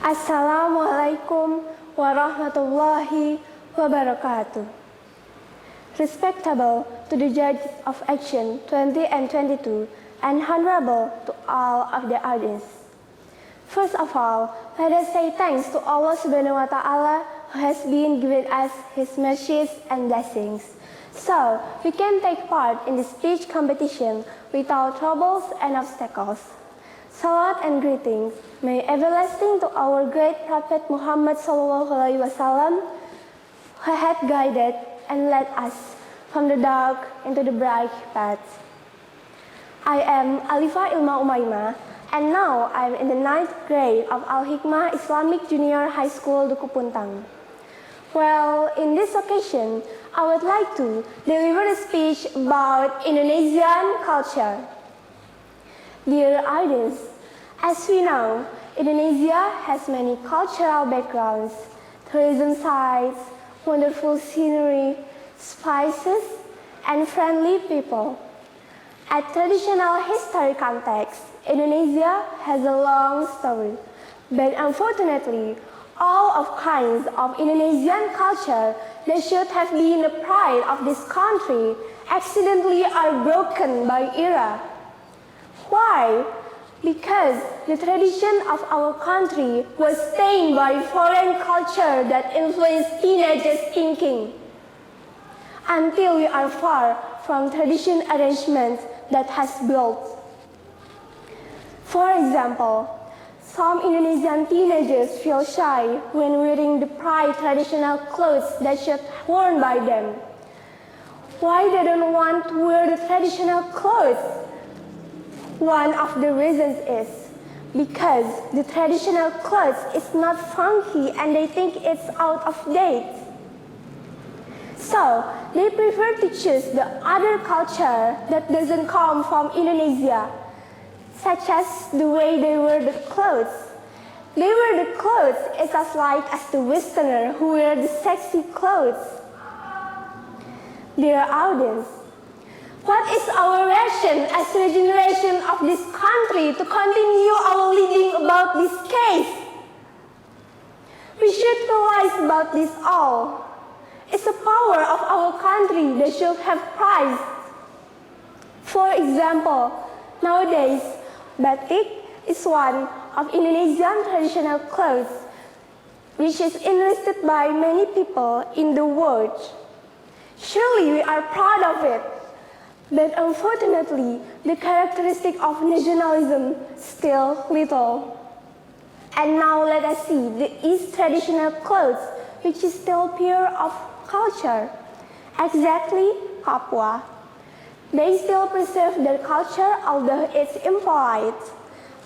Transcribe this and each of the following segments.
Assalamualaikum warahmatullahi wabarakatuh. Respectable to the judges of Action 2022 and honorable to all of the audience. First of all, let us say thanks to Allah Subhanahu wa Ta'ala who has been giving us His mercies and blessings. So, we can take part in the speech competition without troubles and obstacles. Salat and greetings may everlasting to our great Prophet Muhammad SAW, who had guided and led us from the dark into the bright path. I am Alifa Ilma Umaimah, and now I am in the 9th grade of Al-Hikmah Islamic Junior High School, Duku Puntang. Well, in this occasion, I would like to deliver a speech about Indonesian culture. Dear audience, as we know, Indonesia has many cultural backgrounds, tourism sites, wonderful scenery, spices, and friendly people. At traditional history context, Indonesia has a long story, but unfortunately, all of kinds of Indonesian culture that should have been the pride of this country accidentally are broken by era. Why? Because the tradition of our country was stained by foreign culture that influenced teenagers' thinking. Until we are far from tradition arrangements that has built. For example, some Indonesian teenagers feel shy when wearing the pride traditional clothes that should worn by them. Why they don't want to wear the traditional clothes? One of the reasons is because the traditional clothes is not funky and they think it's out of date. So, they prefer to choose the other culture that doesn't come from Indonesia, such as the way they wear the clothes. They wear the clothes as like as the Westerner who wear the sexy clothes. Dear audience, what is our reaction as the generation of this country to continue our leading about this case? We should realize about this all. It's the power of our country that should have pride. For example, nowadays, batik is one of Indonesian traditional clothes, which is interested by many people in the world. Surely we are proud of it. But unfortunately, the characteristic of nationalism still little. And now let us see the East traditional clothes, which is still pure of culture. Exactly, Papua. They still preserve their culture, although it's impolite.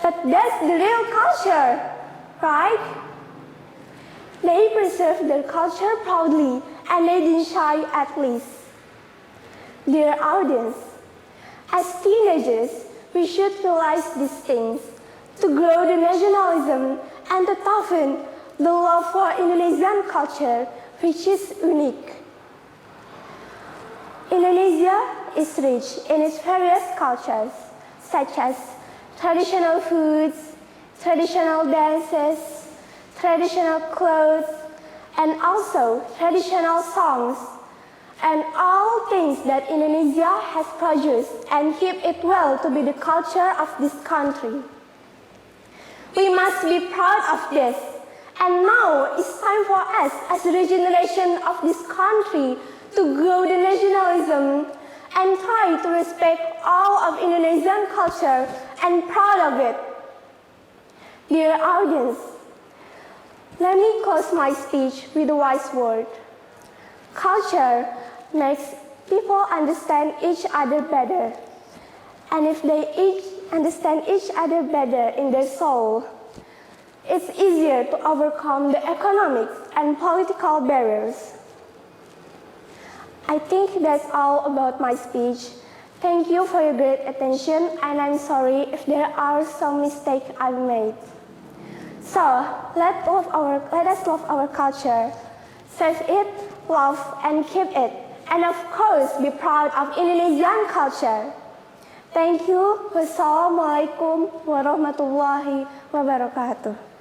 But that's the real culture, right? They preserve their culture proudly, and they didn't shy at least. Dear audience, as teenagers, we should realize these things to grow the nationalism and to toughen the love for Indonesian culture, which is unique. Indonesia is rich in its various cultures, such as traditional foods, traditional dances, traditional clothes, and also traditional songs, and all things that Indonesia has produced and keep it well to be the culture of this country. We must be proud of this, and now it's time for us as the regeneration of this country to grow the nationalism and try to respect all of Indonesian culture and proud of it. Dear audience, let me close my speech with a wise word. Culture makes people understand each other better. And if they each understand each other better in their soul, it's easier to overcome the economic and political barriers. I think that's all about my speech. Thank you for your great attention, and I'm sorry if there are some mistakes I've made. So, let us love our culture, save it, love, and keep it, and of course, be proud of Indonesian culture. Thank you. Wassalamualaikum warahmatullahi wabarakatuh.